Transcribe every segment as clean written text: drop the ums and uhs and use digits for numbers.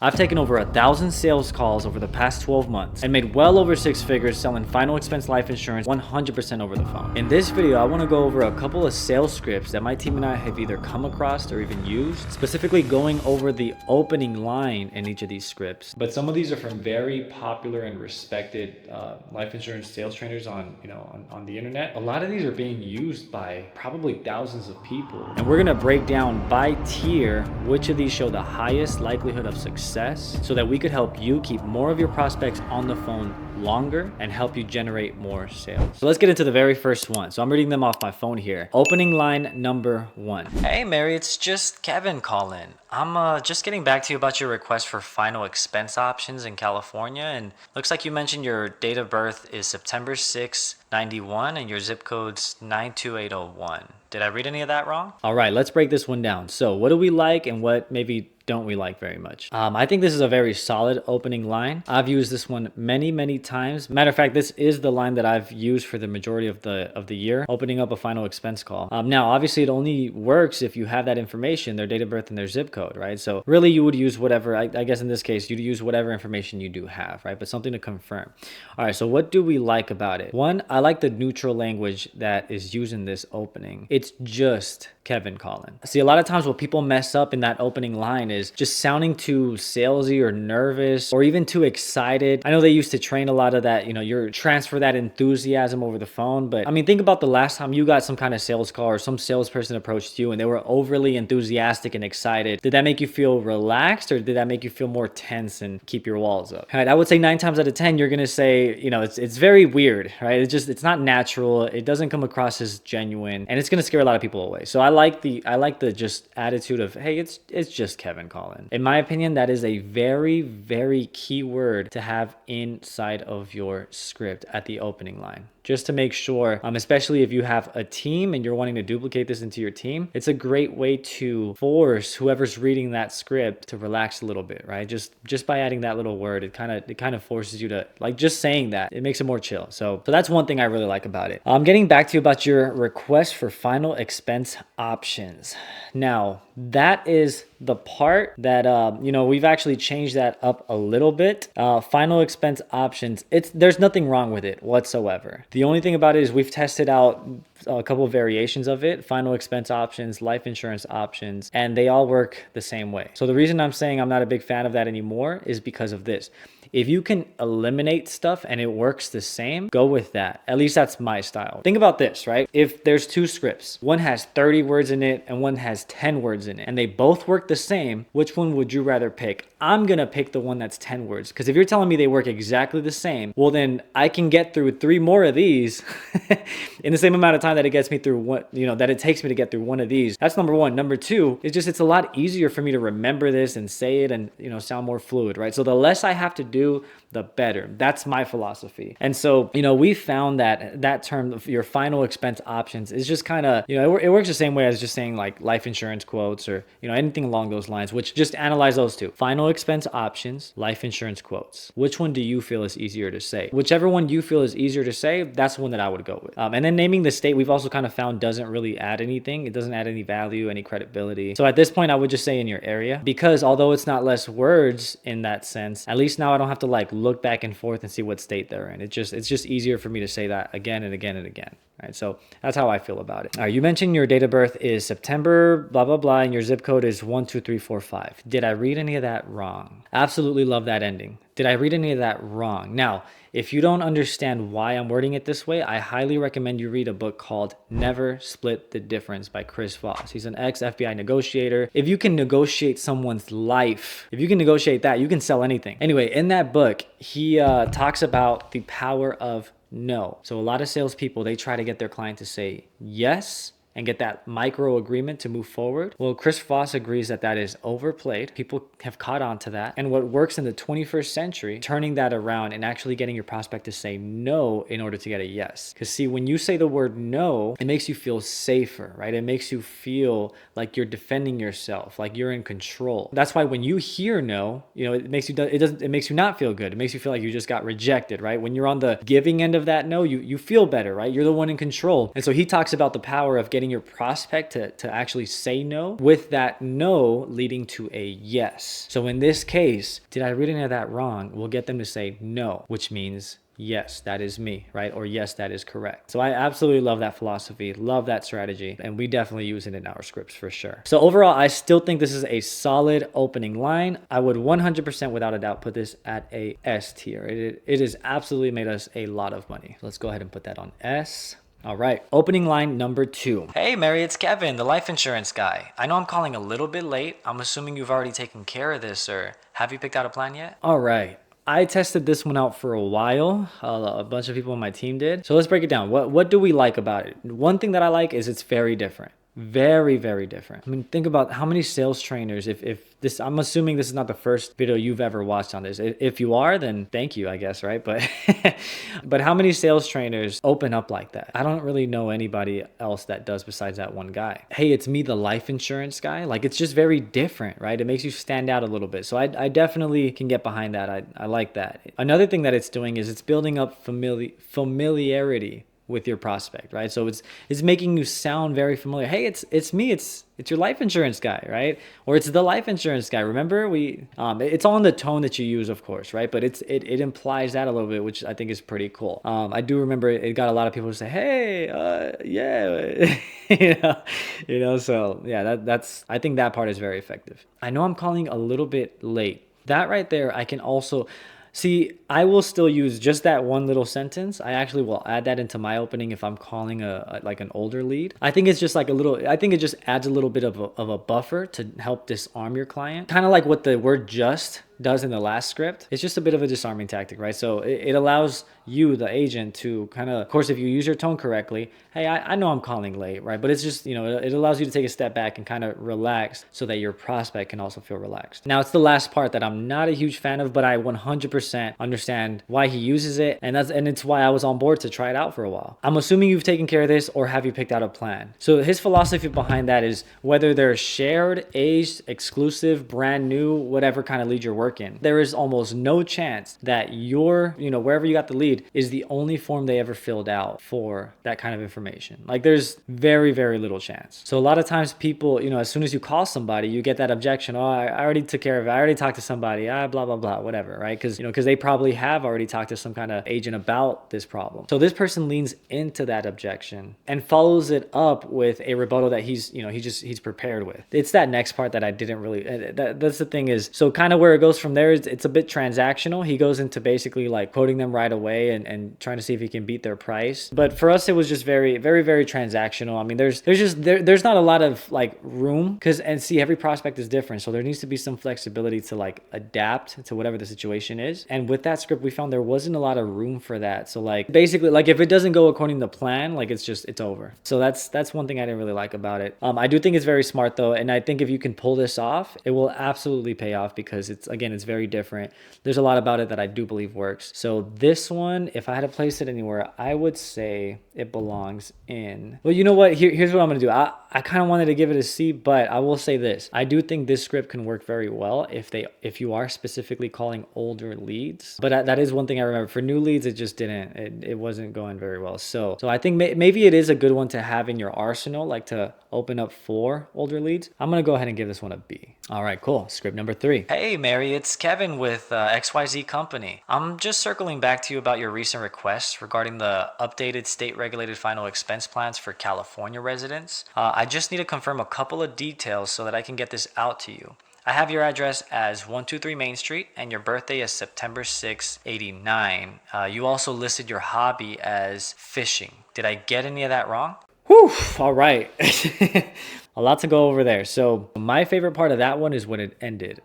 I've taken over 1,000 sales calls over the past 12 months and made well over 6 figures selling final expense life insurance 100% over the phone. In this video, I want to go over a couple of sales scripts that my team and I have either come across or even used, specifically going over the opening line in each of these scripts. But some of these are from very popular and respected life insurance sales trainers on the internet. A lot of these are being used by probably thousands of people, and we're gonna break down by tier which of these show the highest likelihood of success, so that we could help you keep more of your prospects on the phone longer and help you generate more sales. So let's get into the very first one. So I'm reading them off my phone here. Opening line number 1. Hey Mary, it's just Kevin calling. I'm just getting back to you about your request for final expense options in California, and looks like you mentioned your date of birth is September 6, 91 and your zip code's 92801. Did I read any of that wrong? All right, let's break this one down. So what do we like and what maybe don't we like very much? I think this is a very solid opening line. I've used this one many times. Matter of fact, this is the line that I've used for the majority of the year, opening up a final expense call. Now, obviously, it only works if you have that information, their date of birth and their zip code, right? So really, you would use whatever, I guess in this case, you'd use whatever information you do have, right? But something to confirm. All right, so what do we like about it? One, I like the neutral language that is used in this opening. It's just Kevin calling. See, a lot of times what people mess up in that opening line is just sounding too salesy or nervous or even too excited. I know they used to train a lot of that, you're transfer that enthusiasm over the phone. But I mean, think about the last time you got some kind of sales call or some salesperson approached you and they were overly enthusiastic and excited. Did that make you feel relaxed or did that make you feel more tense and keep your walls up? All right, I would say 9 times out of 10, you're going to say, it's very weird, right? It's not natural. It doesn't come across as genuine and it's going to scare a lot of people away. So I like the just attitude of, hey, it's just Kevin calling. In my opinion, that is a very key word to have inside of your script at the opening line. Just to make sure, especially if you have a team and you're wanting to duplicate this into your team, it's a great way to force whoever's reading that script to relax a little bit, right? Just by adding that little word, it kind of forces you to, like, just saying that, it makes it more chill. So that's one thing I really like about it. I'm getting back to you about your request for final expense options. Now, that is the part that, we've actually changed that up a little bit. Final expense options, there's nothing wrong with it whatsoever. The only thing about it is we've tested out a couple of variations of it, final expense options, life insurance options, and they all work the same way. So the reason I'm saying I'm not a big fan of that anymore is because of this. If you can eliminate stuff and it works the same, go with that. At least that's my style. Think about this, right? If there's 2 scripts, one has 30 words in it and one has 10 words in it, and they both work the same, which one would you rather pick? I'm gonna pick the one that's 10 words, because if you're telling me they work exactly the same, well then I can get through 3 more of these in the same amount of time that it gets me through that it takes me to get through one of these. That's number 1. Number 2, it's a lot easier for me to remember this and say it and sound more fluid, right? So the less I have to do, the better. That's my philosophy. And so, we found that term of your final expense options is just kind of, it works the same way as just saying like life insurance quotes or, anything along those lines, which just analyze those 2. Final expense options, life insurance quotes. Which one do you feel is easier to say? Whichever one you feel is easier to say, that's the one that I would go with. And then naming the state, we've also kind of found doesn't really add anything. It doesn't add any value, any credibility. So at this point, I would just say in your area, because although it's not less words in that sense, at least now I don't have to like look back and forth and see what state they're in. It's just easier for me to say that again and again and again. Right, so that's how I feel about it. All right, you mentioned your date of birth is September, blah, blah, blah, and your zip code is 12345. Did I read any of that wrong? Absolutely love that ending. Did I read any of that wrong? Now, if you don't understand why I'm wording it this way, I highly recommend you read a book called Never Split the Difference by Chris Voss. He's an ex-FBI negotiator. If you can negotiate someone's life, if you can negotiate that, you can sell anything. Anyway, in that book, he talks about the power of no. So a lot of salespeople, they try to get their client to say yes and get that micro agreement to move forward. Well, Chris Voss agrees that that is overplayed. People have caught on to that. And what works in the 21st century, turning that around and actually getting your prospect to say no in order to get a yes. Because see, when you say the word no, it makes you feel safer, right? It makes you feel like you're defending yourself, like you're in control. That's why when you hear no, it makes you not feel good. It makes you feel like you just got rejected, right? When you're on the giving end of that no, you feel better, right? You're the one in control. And so he talks about the power of getting getting your prospect to actually say no, with that no leading to a yes. So in this case, did I read any of that wrong? We'll get them to say no, which means yes, that is me, right? Or yes, that is correct. So I absolutely love that philosophy, love that strategy, and we definitely use it in our scripts for sure. So overall, I still think this is a solid opening line. I would 100% without a doubt put this at a S tier. It has absolutely made us a lot of money. Let's go ahead and put that on S. All right, opening line number 2. Hey Mary, it's Kevin, the life insurance guy. I know I'm calling a little bit late. I'm assuming you've already taken care of this, or have you picked out a plan yet? All right. I tested this one out for a while. A bunch of people on my team did. So let's break it down. What do we like about it? One thing that I like is it's very different. Very, very different. I mean, think about how many sales trainers, if this, I'm assuming this is not the first video you've ever watched on this. If you are, then thank you, I guess, right? But but how many sales trainers open up like that? I don't really know anybody else that does besides that one guy. Hey, it's me, the life insurance guy. Like, it's just very different, right? It makes you stand out a little bit. So I definitely can get behind that. I like that. Another thing that it's doing is it's building up familiarity with your prospect, right? So it's making you sound very familiar. Hey, it's me, it's your life insurance guy, right? Or it's the life insurance guy. Remember, it's all in the tone that you use, of course, right? But it implies that a little bit, which I think is pretty cool. I do remember it got a lot of people to say, hey, yeah, so yeah, that's I think that part is very effective. I know I'm calling a little bit late. That right there, I can also see, I will still use just that one little sentence. I actually will add that into my opening if I'm calling like an older lead. I think it's just like I think it just adds a little bit of a buffer to help disarm your client. Kind of like what the word just does in the last script. It's just a bit of a disarming tactic, right? So it allows you, the agent, to kind of course, if you use your tone correctly, hey, I know I'm calling late, right? But it's just, it allows you to take a step back and kind of relax so that your prospect can also feel relaxed. Now, it's the last part that I'm not a huge fan of, but I 100% understand why he uses it. And it's why I was on board to try it out for a while. I'm assuming you've taken care of this, or have you picked out a plan? So his philosophy behind that is whether they're shared, aged, exclusive, brand new, whatever kind of lead you're working in, there is almost no chance that wherever you got the lead is the only form they ever filled out for that kind of information. Like, there's very, very little chance. So a lot of times people, as soon as you call somebody, you get that objection. Oh, I already took care of it. I already talked to somebody. Blah, blah, blah, whatever, right? Because they probably have already talked to some kind of agent about this problem. So this person leans into that objection and follows it up with a rebuttal that he's prepared with. It's that next part that I didn't really, that's the thing is, so kind of where it goes from there is it's a bit transactional. He goes into basically like quoting them right away and trying to see if he can beat their price. But for us, it was just very, very, very transactional. I mean, there's not a lot of like room every prospect is different. So there needs to be some flexibility to like adapt to whatever the situation is. And with that script, we found there wasn't a lot of room for that. So like basically, like if it doesn't go according to plan, like it's over. So that's one thing I didn't really like about it. I do think it's very smart though. And I think if you can pull this off, it will absolutely pay off because it's very different. There's a lot about it that I do believe works. So this one, if I had to place it anywhere, I would say it belongs in, well, you know what? Here's what I'm going to do. I kind of wanted to give it a C, but I will say this. I do think this script can work very well if you are specifically calling older leads. But that is one thing I remember. For new leads, it just didn't. It wasn't going very well. So I think maybe it is a good one to have in your arsenal, like to open up for older leads. I'm going to go ahead and give this one a B. All right, cool. Script number 3. Hey, Mary, it's Kevin with XYZ Company. I'm just circling back to you about your recent request regarding the updated state-regulated final expense plans for California residents. I just need to confirm a couple of details so that I can get this out to you. I have your address as 123 Main Street and your birthday is September 6, 89. You also listed your hobby as fishing. Did I get any of that wrong? Whew, all right. A lot to go over there. So my favorite part of that one is when it ended.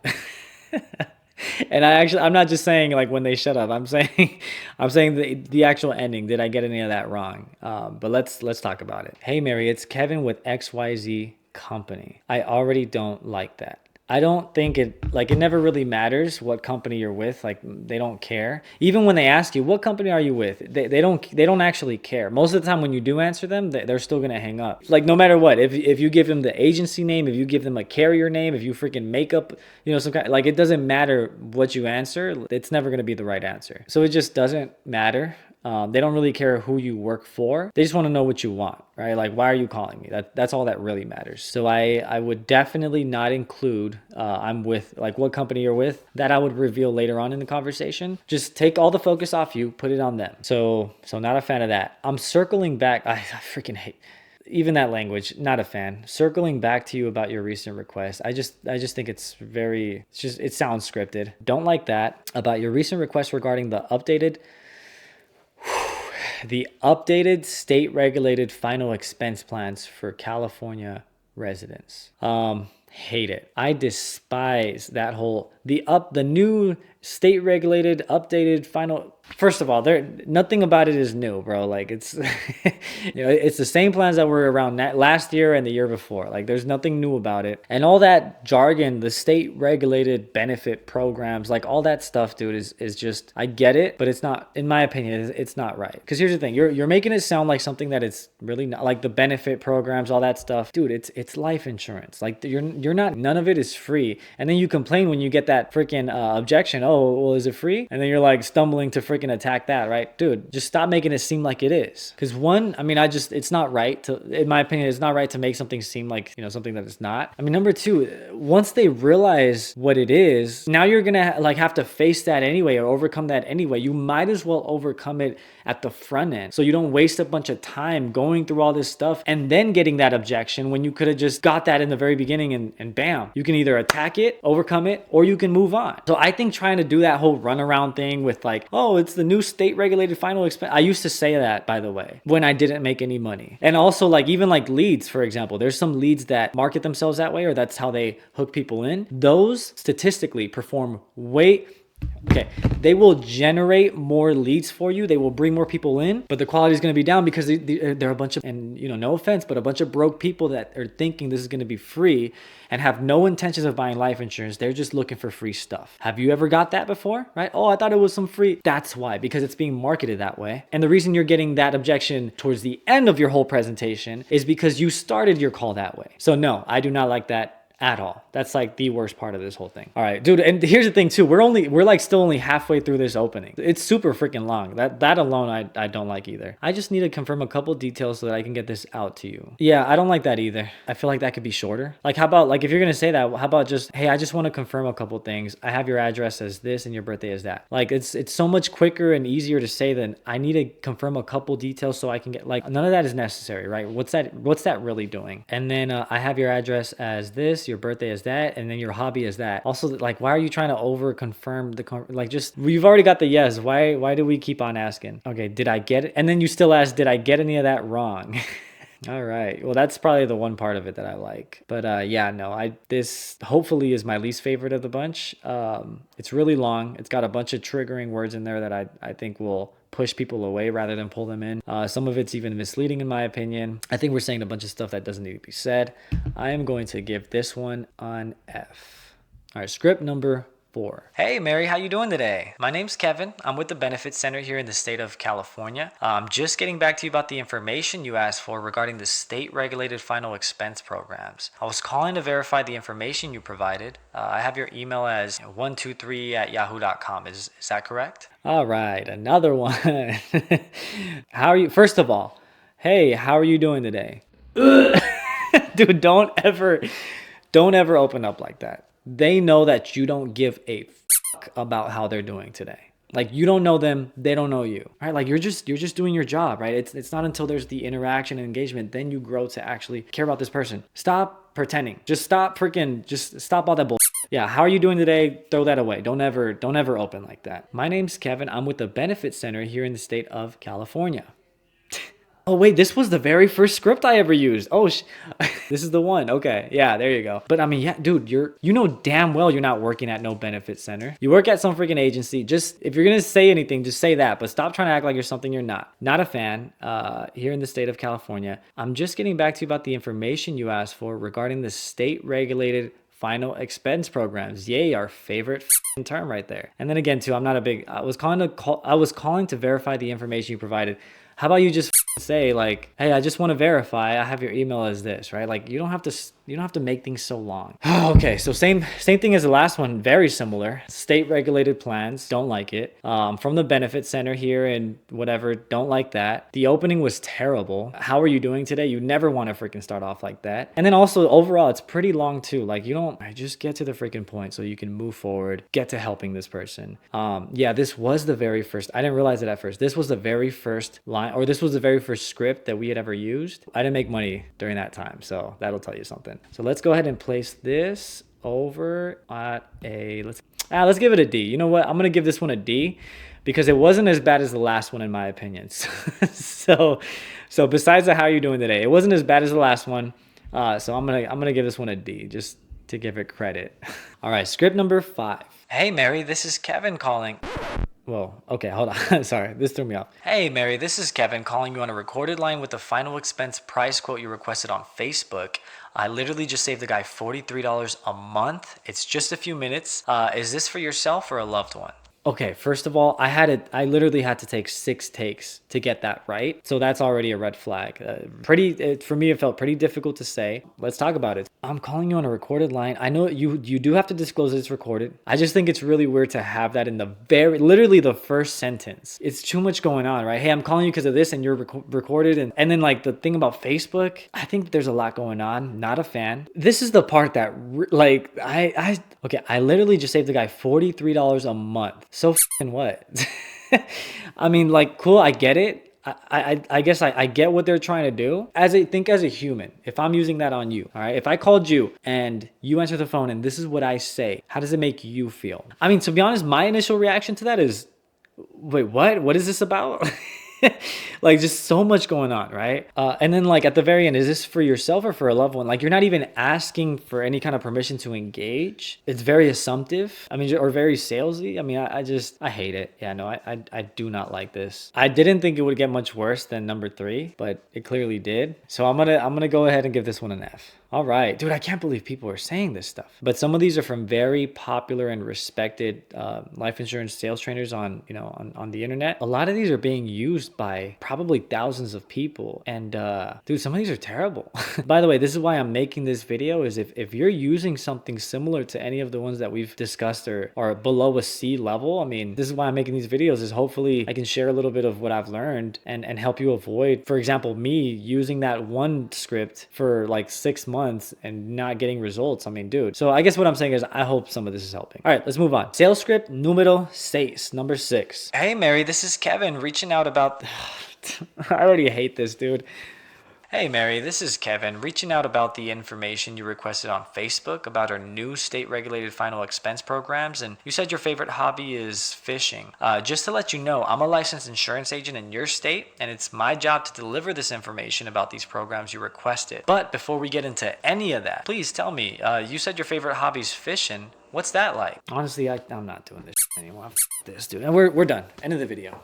And I'm not just saying like when they shut up. I'm saying the actual ending. Did I get any of that wrong? But let's talk about it. Hey Mary, it's Kevin with XYZ Company. I already don't like that. I don't think it never really matters what company you're with. Like, they don't care. Even when they ask you, what company are you with? They don't actually care. Most of the time when you do answer them, they're still going to hang up. Like, no matter what, if you give them the agency name, if you give them a carrier name, if you freaking make up, some kind, like, it doesn't matter what you answer. It's never going to be the right answer. So it just doesn't matter. They don't really care who you work for. They just want to know what you want, right? Like, why are you calling me? That's all that really matters. So I would definitely not include I'm with, like, what company you're with. That I would reveal later on in the conversation. Just take all the focus off you, put it on them. So not a fan of that. I'm circling back. I freaking hate even that language. Not a fan. Circling back to you about your recent request. I just think it sounds scripted. Don't like that. About your recent request regarding the updated state regulated final expense plans for California residents. Hate it. I despise that whole the new state regulated updated final. First of all, nothing about it is new, bro. Like, it's it's the same plans that were around last year and the year before. Like, there's nothing new about it. And all that jargon, the state regulated benefit programs, like all that stuff, dude, is just, I get it, but it's not, in my opinion, it's not right. Because here's the thing, you're making it sound like something that it's really not, like the benefit programs, all that stuff, dude. It's life insurance. Like, you're not, none of it is free. And then you complain when you get that freaking objection. Oh, well, is it free? And then you're like stumbling to freaking attack that, right? Dude, just stop making it seem like it is. Because one, I mean, it's not right to, in my opinion, it's not right to make something seem like, something that it's not. I mean, number two, once they realize what it is, now you're gonna like have to face that anyway or overcome that anyway. You might as well overcome it at the front end, so you don't waste a bunch of time going through all this stuff and then getting that objection when you could have just got that in the very beginning, and bam, you can either attack it, overcome it, or you can move on. So I think trying to do that whole runaround thing with like, oh, it's the new state regulated final expense. I used to say that, by the way, when I didn't make any money. And also, like, even like leads, for example, there's some leads that market themselves that way, or that's how they hook people in. Those statistically perform okay, they will generate more leads for you. They will bring more people in, but the quality is going to be down because they're a bunch of, and no offense, but a bunch of broke people that are thinking this is going to be free and have no intentions of buying life insurance. They're just looking for free stuff. Have you ever got that before, right? Oh, I thought it was some free. That's why, because it's being marketed that way. And the reason you're getting that objection towards the end of your whole presentation is because you started your call that way. So no, I do not like that at all. That's like the worst part of this whole thing. All right, dude. And here's the thing too. We're like still only halfway through this opening. It's super freaking long. That alone, I don't like either. I just need to confirm a couple details so that I can get this out to you. Yeah, I don't like that either. I feel like that could be shorter. Like, how about, like, if you're going to say that, how about just, hey, I just want to confirm a couple things. I have your address as this and your birthday as that. Like, it's so much quicker and easier to say than I need to confirm a couple details so I can get, like, none of that is necessary, right? What's that really doing? And then I have your address as this, your birthday is that, and then your hobby is that. Also, like, why are you trying to over confirm like, just, you've already got the yes. Why do we keep on asking? Okay, did I get it? And then you still ask, did I get any of that wrong? All right. Well, that's probably the one part of it that I like. But yeah, no, this hopefully is my least favorite of the bunch. It's really long. It's got a bunch of triggering words in there that I think will push people away rather than pull them in. Some of it's even misleading in my opinion. I think we're saying a bunch of stuff that doesn't need to be said. I am going to give this one an F. All right, script number 4. Hey Mary, how you doing today? My name's Kevin. I'm with the Benefits Center here in the state of California. I'm just getting back to you about the information you asked for regarding the state regulated final expense programs. I was calling to verify the information you provided. I have your email as 123@yahoo.com. Is that correct? All right, another one. How are you? First of all, hey, how are you doing today? Dude, don't ever open up like that. They know that you don't give a fuck about how they're doing today. Like, you don't know them, they don't know you, right? Like, you're just doing your job, right? It's not until there's the interaction and engagement, then you grow to actually care about this person. Stop pretending. Just stop all that bull. Yeah, how are you doing today? Throw that away. Don't ever open like that. My name's Kevin. I'm with the Benefits Center here in the state of California. Oh, wait, this was the very first script I ever used. Oh, this is the one. Okay, yeah, there you go. But I mean, yeah, dude, you know damn well you're not working at no benefit center. You work at some freaking agency. Just, if you're going to say anything, just say that. But stop trying to act like you're something you're not. Not a fan here in the state of California. I'm just getting back to you about the information you asked for regarding the state-regulated final expense programs. Yay, our favorite term right there. And then again, too, I was calling to verify the information you provided. How about you just say, like, hey, I just want to verify I have your email as this, right? Like, you don't have to You don't have to make things so long. Okay, so same thing as the last one, very similar. State regulated plans, don't like it. From the benefit center here and whatever, don't like that. The opening was terrible. How are you doing today? You never want to freaking start off like that. And then also overall, it's pretty long too. Like you don't, just get to the freaking point so you can move forward, get to helping this person. Yeah, this was the very first, I didn't realize it at first. This was the very first line, or this was the very first script that we had ever used. I didn't make money during that time, so that'll tell you something. So let's go ahead and place this over at a, let's give it a D. You know what? I'm going to give this one a D because it wasn't as bad as the last one in my opinion. So besides the how you doing today, it wasn't as bad as the last one. So I'm going to give this one a D just to give it credit. All right, script number 5. Hey Mary, this is Kevin calling. Whoa, okay, hold on. Sorry, this threw me off. Hey Mary, this is Kevin calling you on a recorded line with the final expense price quote you requested on Facebook. I literally just saved the guy $43 a month. It's just a few minutes. Is this for yourself or a loved one? Okay, first of all, I literally had to take 6 takes to get that right. So that's already a red flag. For me, it felt pretty difficult to say. Let's talk about it. I'm calling you on a recorded line. I know you do have to disclose that it's recorded. I just think it's really weird to have that in literally the first sentence. It's too much going on, right? Hey, I'm calling you because of this and you're recorded. And then like the thing about Facebook, I think there's a lot going on. Not a fan. This is the part that I literally just saved the guy $43 a month. So f***ing what? I mean, like, cool, I get it. I guess I get what they're trying to do. Think as a human, if I'm using that on you, all right? If I called you and you answer the phone and this is what I say, how does it make you feel? I mean, to be honest, my initial reaction to that is, wait, what? What is this about? Like just so much going on, right? And then like at the very end, is this for yourself or for a loved one? Like you're not even asking for any kind of permission to engage. It's very assumptive. I mean, or very salesy. I mean, I hate it. Yeah, no, I do not like this. I didn't think it would get much worse than number 3, but it clearly did. So I'm gonna go ahead and give this one an F. All right, dude, I can't believe people are saying this stuff. But some of these are from very popular and respected life insurance sales trainers on the internet. A lot of these are being used by probably thousands of people. And dude, some of these are terrible. By the way, this is why I'm making this video is if you're using something similar to any of the ones that we've discussed or below a C level, I mean, this is why I'm making these videos is hopefully I can share a little bit of what I've learned and help you avoid, for example, me using that one script for like 6 months and not getting results. I mean, dude. So I guess what I'm saying is I hope some of this is helping. All right, let's move on. Sales script numero 6, number 6. Hey, Mary, this is Kevin reaching out about... I already hate this, dude. Hey Mary, this is Kevin reaching out about the information you requested on Facebook about our new state-regulated final expense programs, and you said your favorite hobby is fishing. Just to let you know, I'm a licensed insurance agent in your state, and it's my job to deliver this information about these programs you requested. But before we get into any of that, please tell me, you said your favorite hobby is fishing. What's that like? Honestly, I'm not doing this anymore. This, dude. And we're done. End of the video.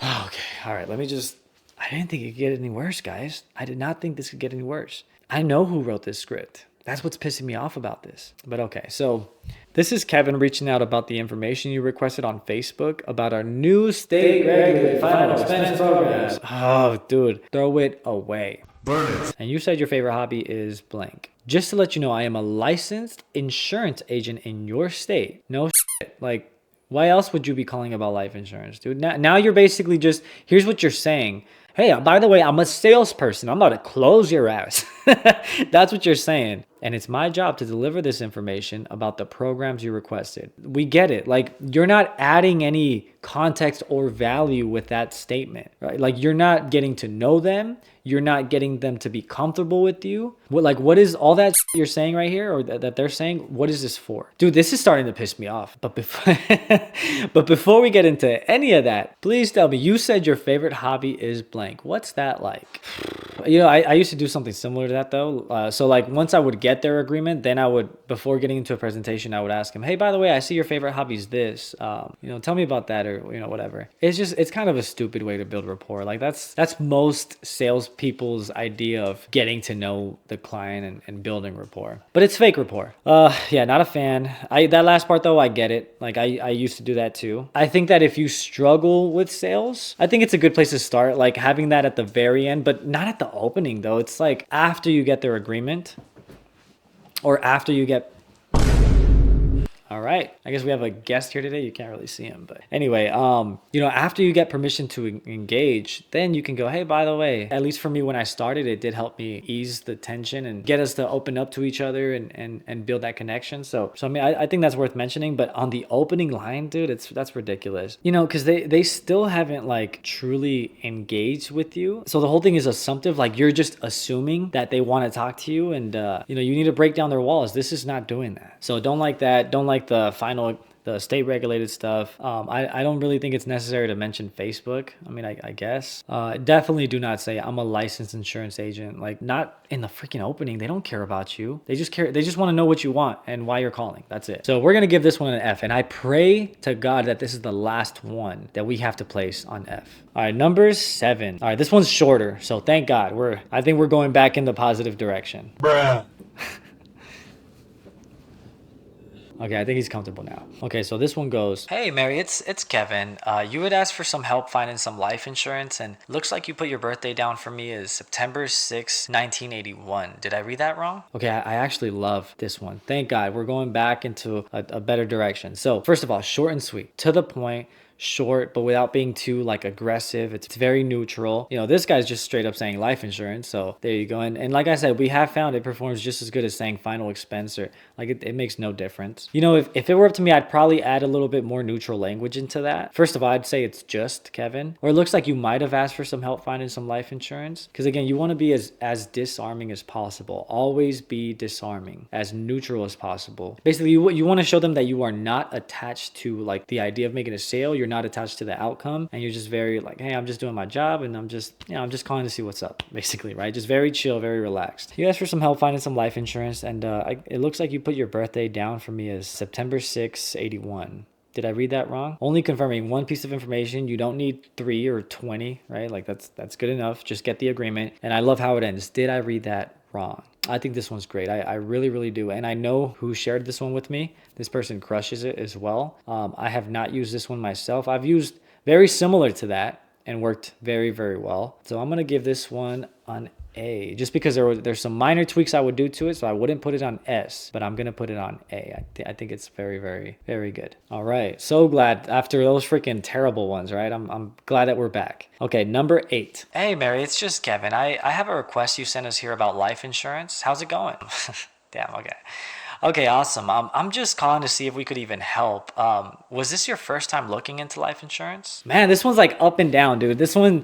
Okay, all right, I didn't think it could get any worse, guys. I did not think this could get any worse. I know who wrote this script. That's what's pissing me off about this. But okay, so this is Kevin reaching out about the information you requested on Facebook about our new state-regulated final expense programs. Oh, dude, throw it away. Burn it. And you said your favorite hobby is blank. Just to let you know, I am a licensed insurance agent in your state. No shit. Like, why else would you be calling about life insurance, dude? Now you're basically just, here's what you're saying. Hey, by the way, I'm a salesperson. I'm about to close your ass. That's what you're saying. And it's my job to deliver this information about the programs you requested. We get it. Like, you're not adding any context or value with that statement, right? Like, you're not getting to know them. You're not getting them to be comfortable with you. What is all that you're saying right here, or that they're saying? What is this for? Dude, this is starting to piss me off. But before we get into any of that, please tell me, you said your favorite hobby is blank. What's that like? You know, I used to do something similar to that though. So like once I would get their agreement, then I would, before getting into a presentation, I would ask them, hey, by the way, I see your favorite hobby is this. Tell me about that, or whatever. It's kind of a stupid way to build rapport. Like that's most salespeople's idea of getting to know the client and building rapport. But it's fake rapport. Yeah, not a fan. That last part though, I get it. Like I used to do that too. I think that if you struggle with sales, I think it's a good place to start, like having that at the very end, but not at the opening though. It's like after you get their agreement or after you get... All right. I guess we have a guest here today. You can't really see him, but anyway, after you get permission to engage, then you can go, hey, by the way, at least for me, when I started, it did help me ease the tension and get us to open up to each other and build that connection. So I mean, I think that's worth mentioning, but on the opening line, dude, that's ridiculous, because they still haven't like truly engaged with you. So the whole thing is assumptive. Like you're just assuming that they want to talk to you and, you need to break down their walls. This is not doing that. So don't like that. Don't like the state regulated stuff. I don't really think it's necessary to mention Facebook. I mean, I guess. Definitely do not say I'm a licensed insurance agent. Like not in the freaking opening. They don't care about you. They just want to know what you want and why you're calling. That's it. So we're going to give this one an F. And I pray to God that this is the last one that we have to place on F. All right, number 7. All right, this one's shorter. So thank God. I think we're going back in the positive direction. Bruh. Okay, I think he's comfortable now. Okay, so this one goes, hey, Mary, it's Kevin. You had asked for some help finding some life insurance, and looks like you put your birthday down for me as September 6, 1981. Did I read that wrong? Okay, I actually love this one. Thank God. We're going back into a better direction. So first of all, short and sweet, to the point. Short, but without being too like aggressive. It's very neutral. This guy's just straight up saying life insurance. So there you go. And like I said, we have found it performs just as good as saying final expense, or like it makes no difference. If it were up to me, I'd probably add a little bit more neutral language into that. First of all, I'd say it's just Kevin, or it looks like you might have asked for some help finding some life insurance. Because again, you want to be as disarming as possible. Always be disarming, as neutral as possible. Basically, you want to show them that you are not attached to like the idea of making a sale. You're not attached to the outcome, and you're just very like, hey, I'm just doing my job, and I'm just calling to see what's up, basically, right? Just very chill, very relaxed. You asked for some help finding some life insurance, and it looks like you put your birthday down for me as September 6, 81. Did I read that wrong? Only confirming one piece of information. You don't need 3 or 20, right? Like that's good enough. Just get the agreement. And I love how it ends. Did I read that wrong? I think this one's great. I really, really do. And I know who shared this one with me. This person crushes it as well. I have not used this one myself. I've used very similar to that and worked very, very well. So I'm going to give this one an A, just because there's some minor tweaks I would do to it. So I wouldn't put it on S, but I'm going to put it on A. I think it's very, very, very good. All right. So glad after those freaking terrible ones, right? I'm glad that we're back. Okay. Number 8. Hey, Mary, it's just Kevin. I have a request you sent us here about life insurance. How's it going? Damn. Okay. Okay, awesome. I'm just calling to see if we could even help. Was this your first time looking into life insurance? Man, this one's like up and down, dude. This one,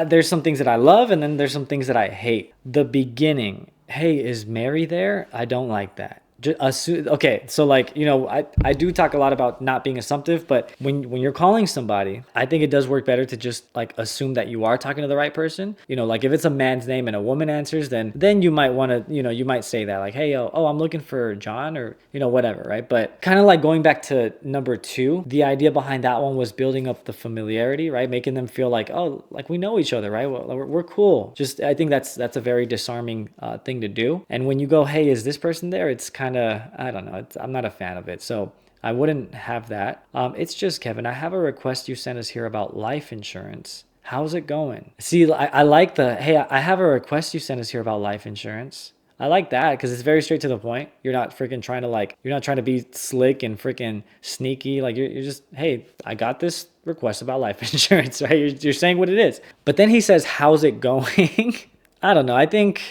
there's some things that I love, and then there's some things that I hate. The beginning, hey, is Mary there? I don't like that. Okay, so like, I do talk a lot about not being assumptive, but when you're calling somebody, I think it does work better to just like assume that you are talking to the right person. Like if it's a man's name and a woman answers, then you might want to, you might say that like, hey, I'm looking for John, or whatever, right? But kind of like going back to number 2, the idea behind that one was building up the familiarity, right? Making them feel like, oh, like we know each other, right? We're cool. Just I think that's a very disarming thing to do. And when you go, hey, is this person there? It's kind of, I don't know. I'm not a fan of it. So I wouldn't have that. It's just Kevin. I have a request you sent us here about life insurance. How's it going? See, I like hey, I have a request you sent us here about life insurance. I like that because it's very straight to the point. You're not freaking trying to you're not trying to be slick and freaking sneaky. Like you're just, hey, I got this request about life insurance, right? You're saying what it is. But then he says, how's it going? I don't know. I think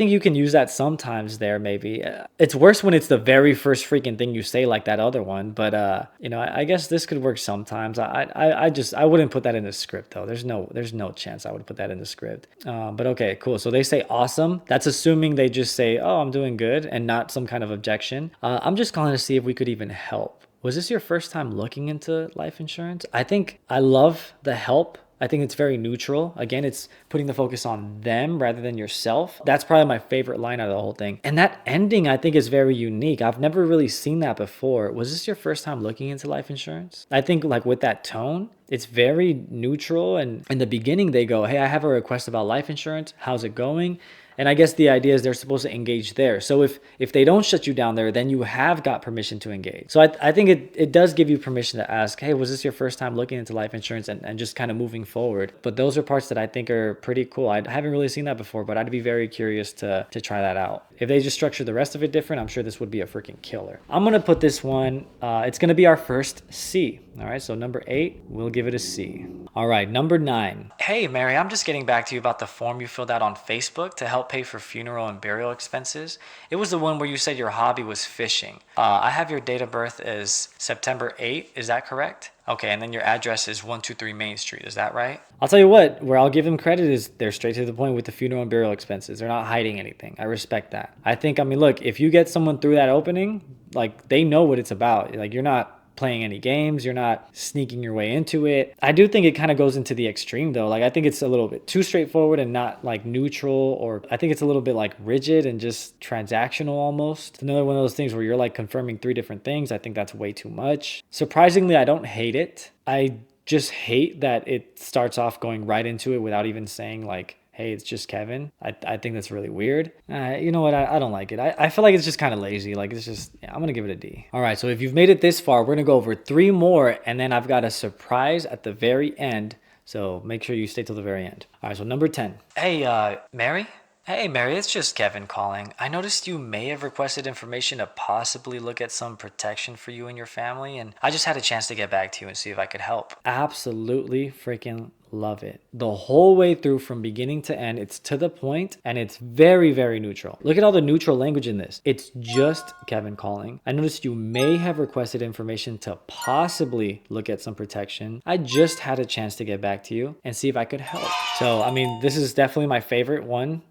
you can use that sometimes there, maybe. It's worse when it's the very first freaking thing you say, like that other one. But, I guess this could work sometimes. I wouldn't put that in the script, though. There's no chance I would put that in the script. But okay, cool. So they say awesome. That's assuming they just say, oh, I'm doing good, and not some kind of objection. I'm just calling to see if we could even help. Was this your first time looking into life insurance? I think I love the help. I think it's very neutral. Again, it's putting the focus on them rather than yourself. That's probably my favorite line out of the whole thing. And that ending, I think, is very unique. I've never really seen that before. Was this your first time looking into life insurance? I think like with that tone, it's very neutral. And in the beginning, they go, hey, I have a request about life insurance. How's it going? And I guess the idea is they're supposed to engage there. So if they don't shut you down there, then you have got permission to engage. So I think it does give you permission to ask, hey, was this your first time looking into life insurance, and just kind of moving forward. But those are parts that I think are pretty cool. I haven't really seen that before, but I'd be very curious to try that out. If they just structure the rest of it different, I'm sure this would be a freaking killer. I'm going to put this one, it's going to be our first C. All right, so number 8, we'll give it a C. All right, number 9. Hey, Mary, I'm just getting back to you about the form you filled out on Facebook to help pay for funeral and burial expenses. It was the one where you said your hobby was fishing. I have your date of birth as September 8th. Is that correct? Okay, and then your address is 123 Main Street. Is that right? I'll tell you what, where I'll give them credit is they're straight to the point with the funeral and burial expenses. They're not hiding anything. I respect that. I mean, look, if you get someone through that opening, like, they know what it's about. Like, you're not playing any games, you're not sneaking your way into it. I do think it kind of goes into the extreme though. Like, I think it's a little bit too straightforward and not like neutral, or I think it's a little bit like rigid and just transactional almost. Another one of those things where you're like confirming 3 different things. I think that's way too much. Surprisingly, I don't hate it. I just hate that it starts off going right into it without even saying like, hey, it's just Kevin. I think that's really weird. You know what? I don't like it. I feel like it's just kind of lazy. Like, it's just, yeah, I'm going to give it a D. All right, so if you've made it this far, we're going to go over 3 more, and then I've got a surprise at the very end. So make sure you stay till the very end. All right, so number 10. Hey, Mary? Hey, Mary, it's just Kevin calling. I noticed you may have requested information to possibly look at some protection for you and your family, and I just had a chance to get back to you and see if I could help. Absolutely freaking love it. The whole way through from beginning to end, it's to the point and it's very, very neutral. Look at all the neutral language in this. It's just Kevin calling. I noticed you may have requested information to possibly look at some protection. I just had a chance to get back to you and see if I could help. So, I mean, this is definitely my favorite one.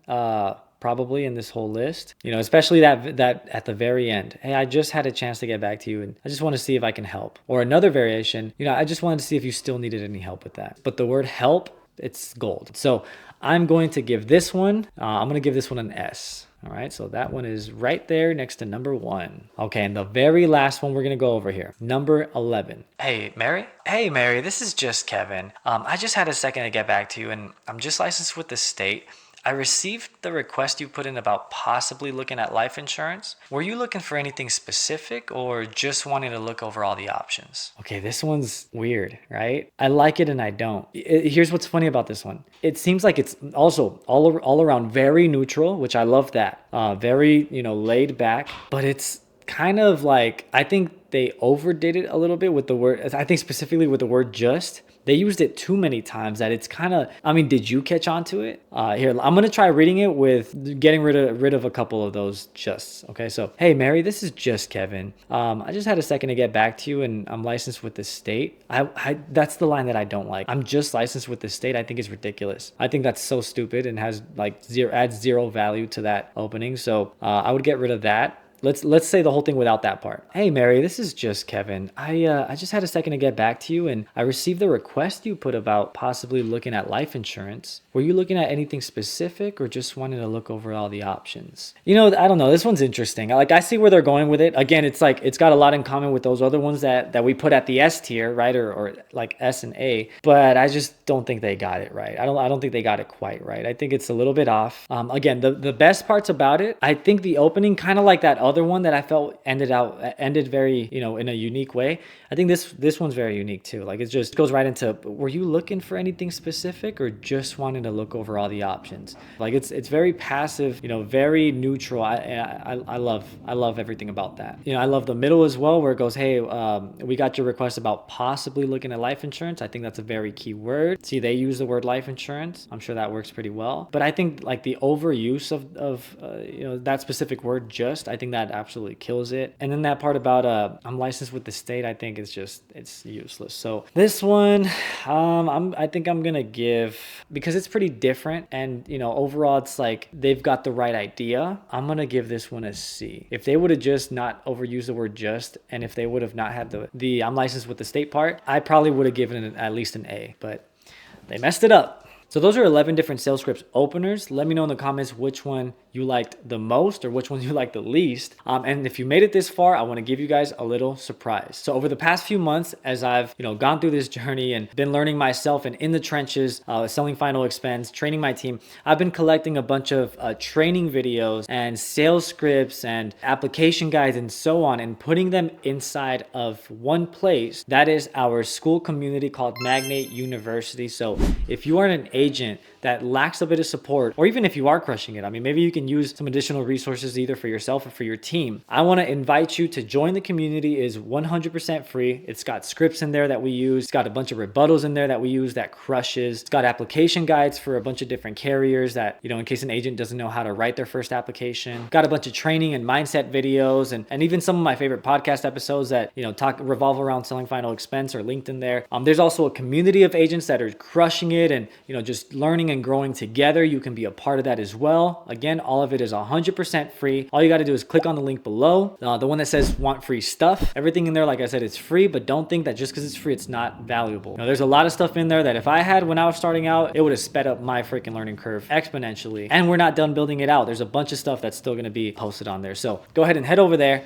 Probably in this whole list, you know, especially that at the very end. Hey, I just had a chance to get back to you and I just want to see if I can help. Or another variation, you know, I just wanted to see if you still needed any help with that. But the word help, it's gold. So I'm going to give this one, I'm going to give this one an S. All right, so that one is right there next to number 1. Okay, and the very last one we're going to go over here, number 11. Hey, Mary? Hey, Mary, this is just Kevin. I just had a second to get back to you, and I'm just licensed with the state. I received the request you put in about possibly looking at life insurance. Were you looking for anything specific or just wanting to look over all the options? Okay, this one's weird, right? I like it and I don't. Here's what's funny about this one. It seems like it's also all around very neutral, which I love that. Very, you know, laid back, but it's kind of like, I think they overdid it a little bit with the word, I think specifically with the word just. They used it too many times that it's kind of, I mean, did you catch on to it? Here, I'm going to try reading it with getting rid of a couple of those justs. Okay, so, hey, Mary, this is just Kevin. I just had a second to get back to you and I'm licensed with the state. That's the line that I don't like. I'm just licensed with the state. I think is ridiculous. I think that's so stupid and has like adds zero value to that opening. So I would get rid of that. Let's say the whole thing without that part. Hey, Mary, this is just Kevin. I just had a second to get back to you and I received the request you put about possibly looking at life insurance. Were you looking at anything specific or just wanting to look over all the options? You know, I don't know. This one's interesting. Like, I see where they're going with it. Again, it's like, it's got a lot in common with those other ones that we put at the S tier, right? Or like S and A, but I just don't think they got it right. I don't think they got it quite right. I think it's a little bit off. Again, the best parts about it, I think the opening, kind of like that other one that I felt ended very, you know, in a unique way. I think this one's very unique too. Like, it just goes right into, were you looking for anything specific or just wanting to look over all the options? Like, it's very passive, you know, very neutral. I love everything about that. You know, I love the middle as well, where it goes, hey, we got your request about possibly looking at life insurance. I think that's a very key word. See, they use the word life insurance. I'm sure that works pretty well. But I think like the overuse of you know, that specific word, just, I think that absolutely kills it. And then that part about I'm licensed with the state, I think it's useless. So this one, I think I'm gonna give, because it's pretty different and, you know, overall it's like they've got the right idea. I'm gonna give this one a C. If they would have just not overused the word just, and if they would have not had the I'm licensed with the state part, I probably would have given it at least an A, but they messed it up. So those are 11 different sales scripts openers. Let me know in the comments which one you liked the most or which ones you liked the least. And if you made it this far, I want to give you guys a little surprise. So over the past few months, as I've gone through this journey and been learning myself and in the trenches, selling final expense, training my team, I've been collecting a bunch of training videos and sales scripts and application guides and so on, and putting them inside of one place. That is our school community called Magnate University. So if you are an agent that lacks a bit of support, or even if you are crushing it, I mean, maybe you can use some additional resources either for yourself or for your team. I want to invite you to join the community. It is 100% free. It's got scripts in there that we use. It's got a bunch of rebuttals in there that we use that crushes. It's got application guides for a bunch of different carriers that, in case an agent doesn't know how to write their first application. Got a bunch of training and mindset videos, and even some of my favorite podcast episodes that, revolve around selling final expense are linked in there. There's also a community of agents that are crushing it and, just learning and growing together. You can be a part of that as well. Again, all of it is 100% free. All you got to do is click on the link below, the one that says want free stuff. Everything in there, like I said, it's free, but don't think that just because it's free, it's not valuable. There's a lot of stuff in there that if I had when I was starting out, it would have sped up my freaking learning curve exponentially. And we're not done building it out. There's a bunch of stuff that's still going to be posted on there. So go ahead and head over there.